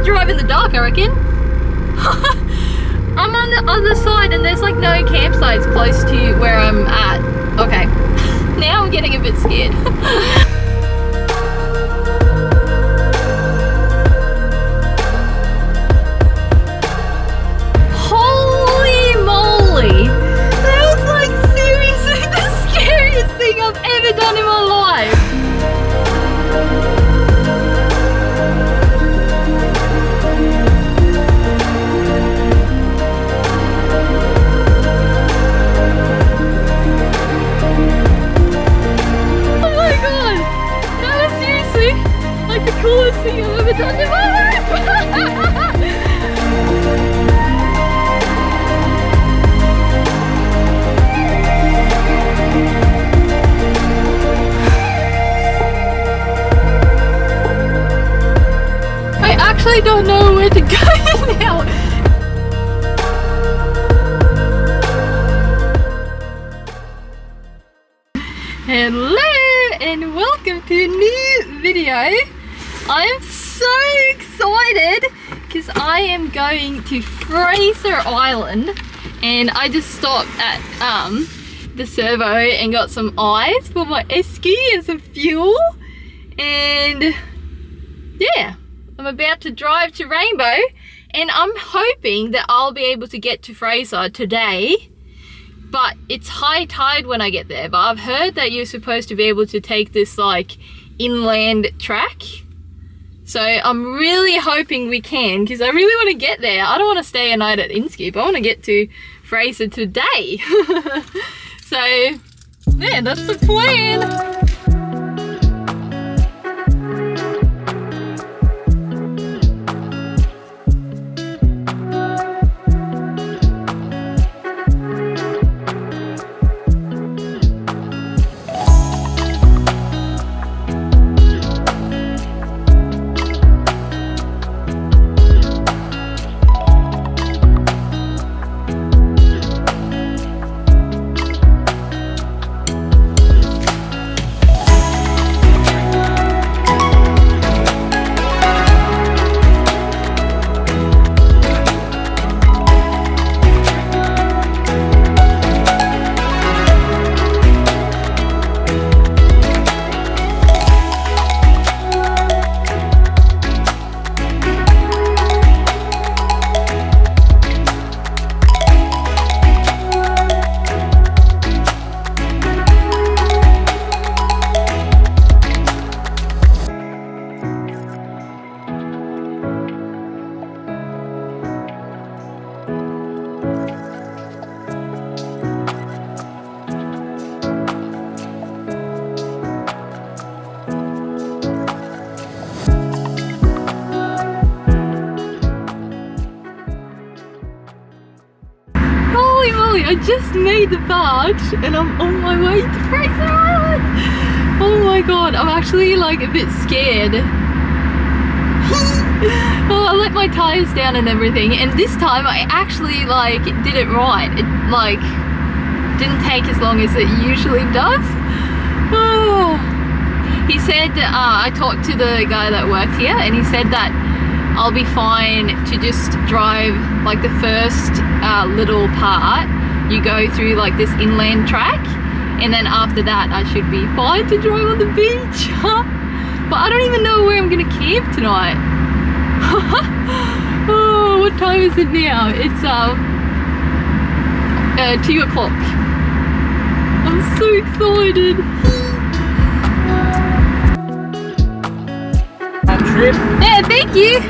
drive in the dark, I reckon. I'm on the other side and there's like no campsites close to where I'm at. Okay, now I'm getting a bit scared. Holy moly! That was like seriously the scariest thing I've ever done in my life. The coolest thing I've ever done in my life! I actually don't know where to go now. Hello and welcome to a new video. I'm so excited because I am going to Fraser Island and I just stopped at the servo and got some ice for my esky and some fuel, and yeah, I'm about to drive to Rainbow and I'm hoping that I'll be able to get to Fraser today, but it's high tide when I get there. But I've heard that you're supposed to be able to take this like inland track. So I'm really hoping we can, because I really want to get there. I don't want to stay a night at Inskip. I want to get to Fraser today. So yeah, that's the plan. I just made the barge and I'm on my way to Fraser Island. Oh my god, I'm actually like a bit scared. Well, I let my tires down and everything, and this time I actually like did it right. It like didn't take as long as it usually does. Oh. He said, I talked to the guy that works here and he said that I'll be fine to just drive like the first little part. You go through like this inland track, and then after that I should be fine to drive on the beach. But I don't even know where I'm gonna camp tonight. Oh, what time is it now? It's 2 o'clock. I'm so excited. Trip. Yeah, thank you.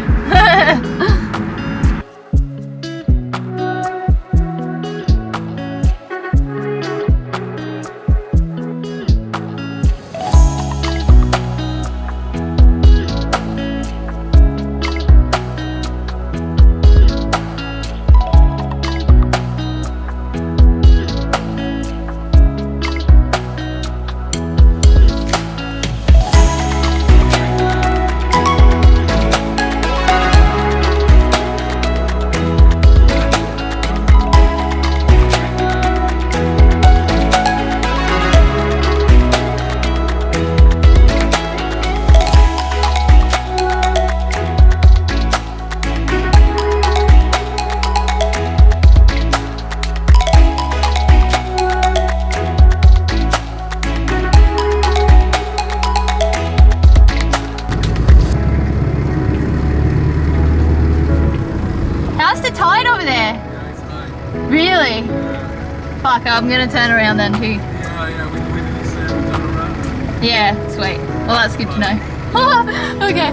Really? Fuck, I'm gonna turn around then too. Yeah, we did the same turn around. Yeah, sweet. Well, that's good to know. Okay.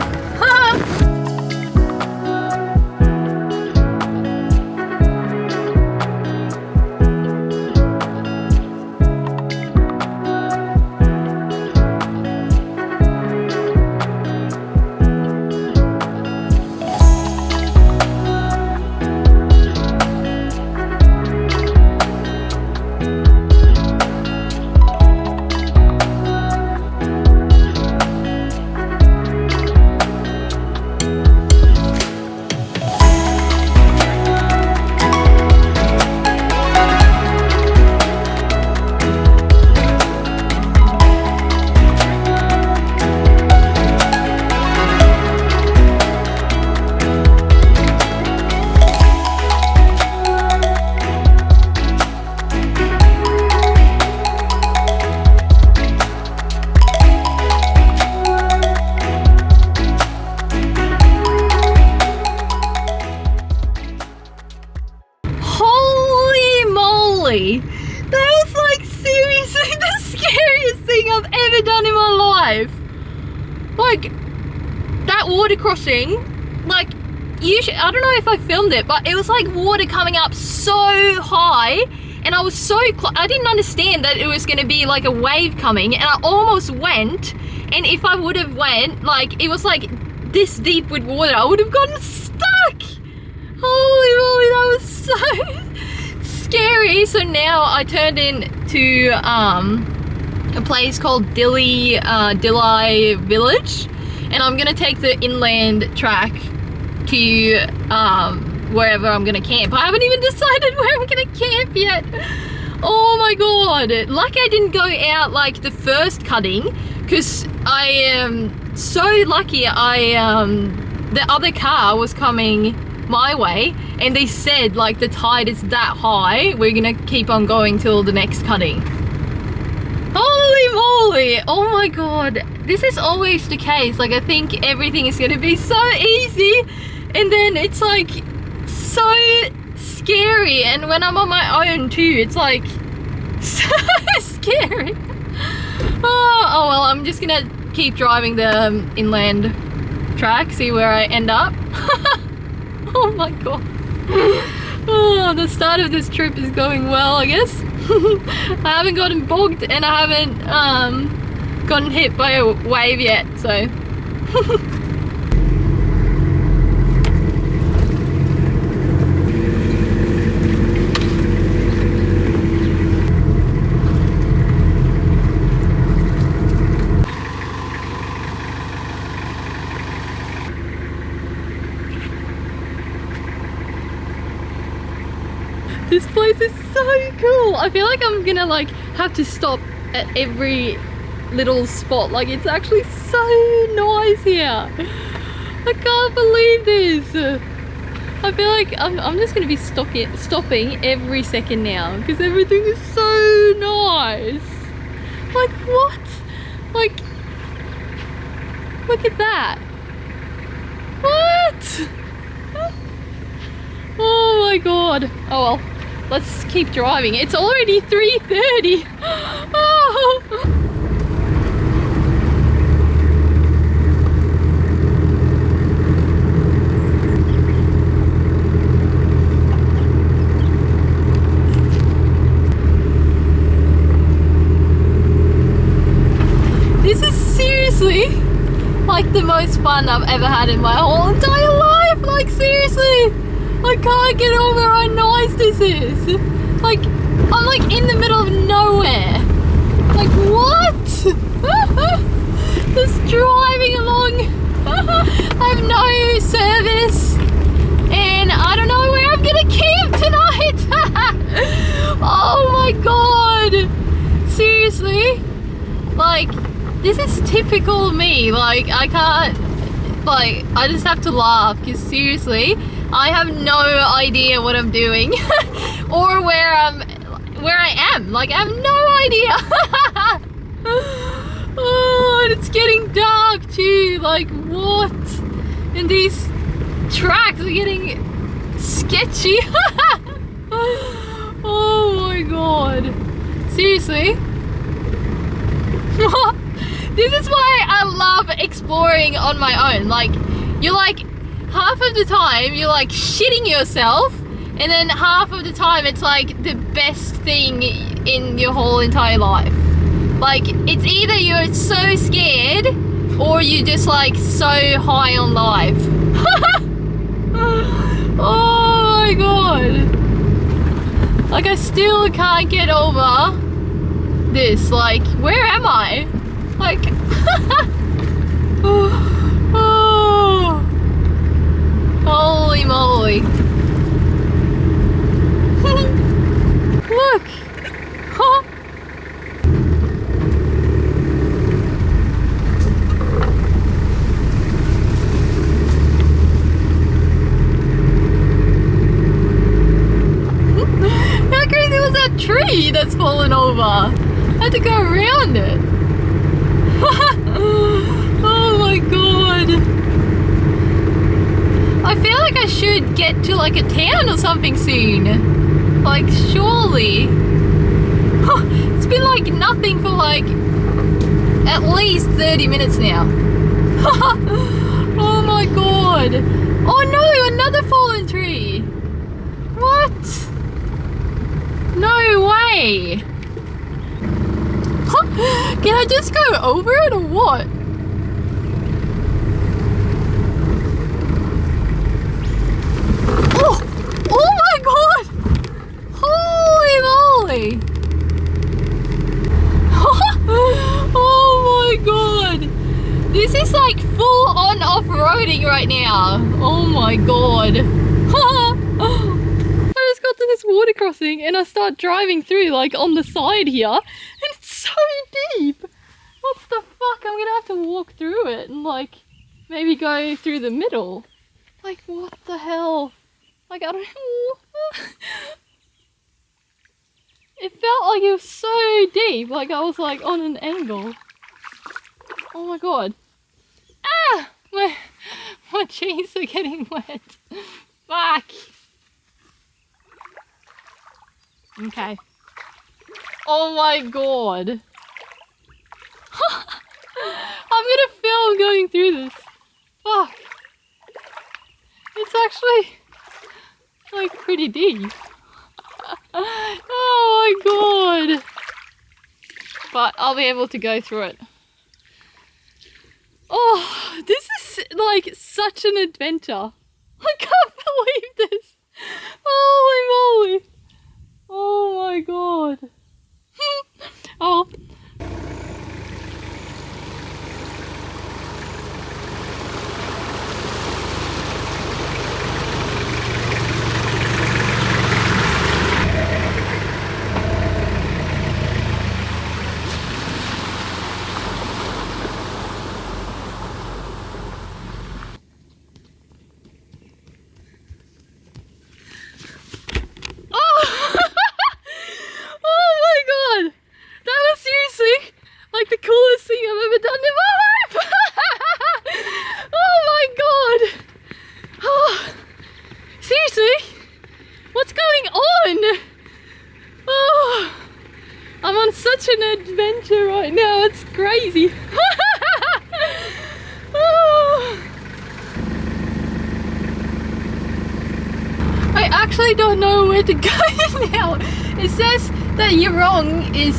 That was like seriously the scariest thing I've ever done in my life. Like that water crossing, like usually, I don't know if I filmed it, but it was like water coming up so high, and I was so I didn't understand that it was going to be like a wave coming, and I almost went, and if I would have went, like it was like this deep with water, I would have gotten stuck. Holy moly, that was so scary. So now I turned into a place called Dilly Village, and I'm gonna take the inland track to wherever I'm gonna camp. I haven't even decided where I'm gonna camp yet. Oh my god, lucky I didn't go out like the first cutting, because I am so lucky the other car was coming my way, and they said like the tide is that high, we're gonna keep on going till the next cutting. Holy moly, oh my god, this is always the case. Like I think everything is gonna be so easy, and then it's like so scary, and when I'm on my own too, it's like so scary. Oh well, I'm just gonna keep driving the inland track, see where I end up. Oh my god. Oh, the start of this trip is going well, I guess. I haven't gotten bogged, and I haven't gotten hit by a wave yet, so. This place is so cool. I feel like I'm gonna like have to stop at every little spot. Like it's actually so nice here. I can't believe this. I feel like I'm just gonna be stopping every second now, because everything is so nice. Like what? Like look at that. What? Oh my god. Oh well, let's keep driving. It's already 3:30. Oh. This is seriously like the most fun I've ever had in my whole entire life. Like seriously, I can't get over how nice this is. Like I'm like in the middle of nowhere. Like what? Just driving along. I have no service, and I don't know where I'm gonna camp tonight. Oh my god, seriously, like this is typical me. Like I can't, like I just have to laugh, because seriously I have no idea what I'm doing or where I am. Like I have no idea. Oh, and it's getting dark too. Like what? And these tracks are getting sketchy. Oh my god. Seriously? This is why I love exploring on my own. Like, you're like, half of the time you're like shitting yourself, and then half of the time it's like the best thing in your whole entire life. Like, it's either you're so scared or you're just like so high on life. Oh my god. Like, I still can't get over this. Like, where am I? Like, oh, holy moly. Look. Huh? How crazy was that tree that's fallen over? I had to go around it. Oh my god. I feel like I should get to like a town or something soon. Like, surely. It's been like nothing for like at least 30 minutes now. Oh my god. Oh no, another fallen tree. What? No way. Can I just go over it or what? Oh! Oh my god! Holy moly! Oh my god! This is like full on off-roading right now. Oh my god. I just got to this water crossing and I start driving through like on the side here, and it's so deep. What the fuck? I'm gonna have to walk through it and like maybe go through the middle. Like, what the hell? Like, I don't know. It felt like it was so deep, like I was like on an angle. Oh my god. Ah! My jeans are getting wet. Fuck. Okay. Oh my god. I'm gonna film going through this. Fuck. It's actually like pretty deep. Oh my god. But I'll be able to go through it. Oh, this is like such an adventure. I can't believe this. Holy moly. Oh my god. Oh. Such an adventure right now, it's crazy. Oh. I actually don't know where to go now. It says that Yurong is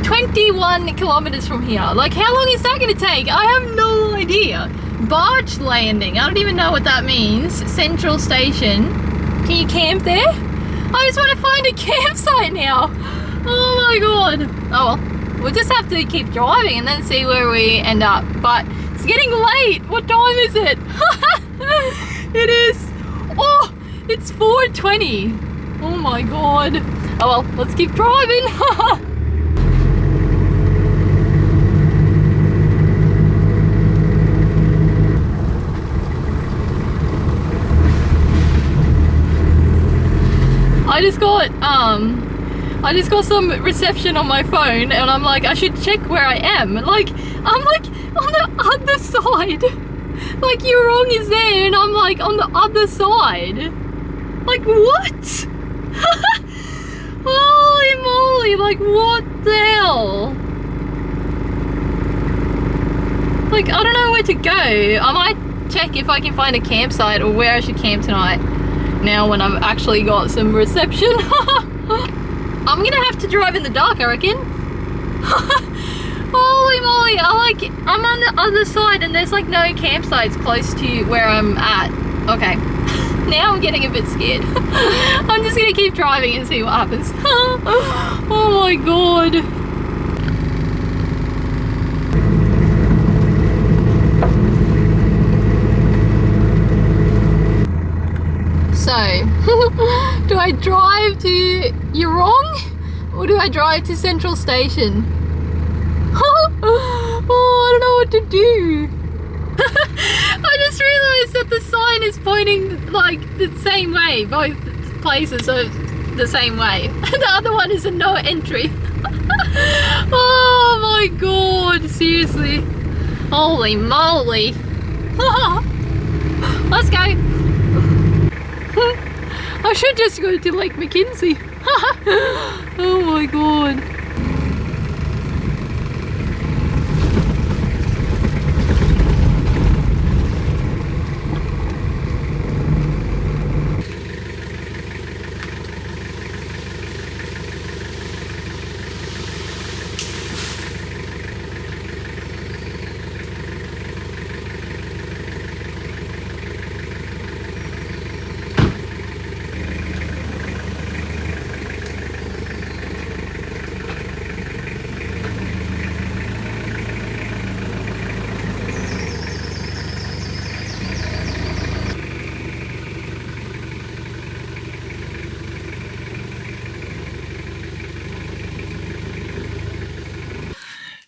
21 kilometers from here. Like, how long is that going to take? I have no idea. Barge landing, I don't even know what that means. Central station. Can you camp there? I just want to find a campsite now. Oh my god. Oh well, we'll just have to keep driving and then see where we end up. But it's getting late. What time is it? It is, oh, it's 4:20. Oh my god. Oh well, let's keep driving. I just got some reception on my phone and I'm like, I should check where I am. Like, I'm like on the other side. Like, Yurong is there and I'm like on the other side. Like, what? Holy moly, like what the hell? Like, I don't know where to go. I might check if I can find a campsite or where I should camp tonight. Now when I've actually got some reception. I'm gonna have to drive in the dark, I reckon. Holy moly, I'm on the other side and there's like no campsites close to where I'm at. Okay, now I'm getting a bit scared. I'm just gonna keep driving and see what happens. Oh my god. So, do I drive to Yurong or do I drive to Central Station? Oh, I don't know what to do. I just realised that the sign is pointing like the same way. Both places are the same way. The other one is a no entry. Oh my god, seriously. Holy moly. Let's go. I should just go to Lake McKinsey. Oh my god.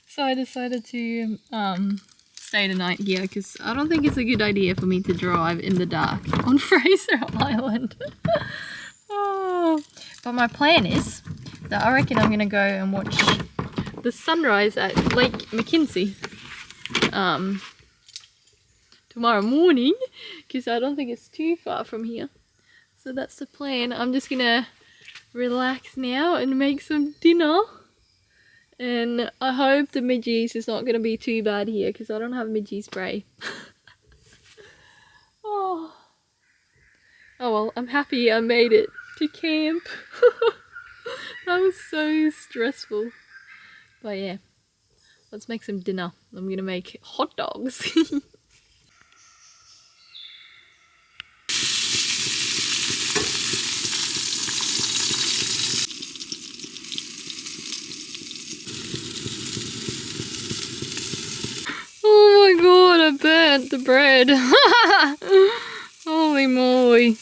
So I decided to stay the night here because I don't think it's a good idea for me to drive in the dark on Fraser Island. Oh. But my plan is that I reckon I'm gonna go and watch the sunrise at Lake McKinsey tomorrow morning because I don't think it's too far from here. So that's the plan. I'm just gonna relax now and make some dinner. And I hope the midgies is not going to be too bad here because I don't have midgie spray. Oh well, I'm happy I made it to camp. That was so stressful. But yeah, let's make some dinner. I'm going to make hot dogs. Oh my god, I burnt the bread. Holy moly.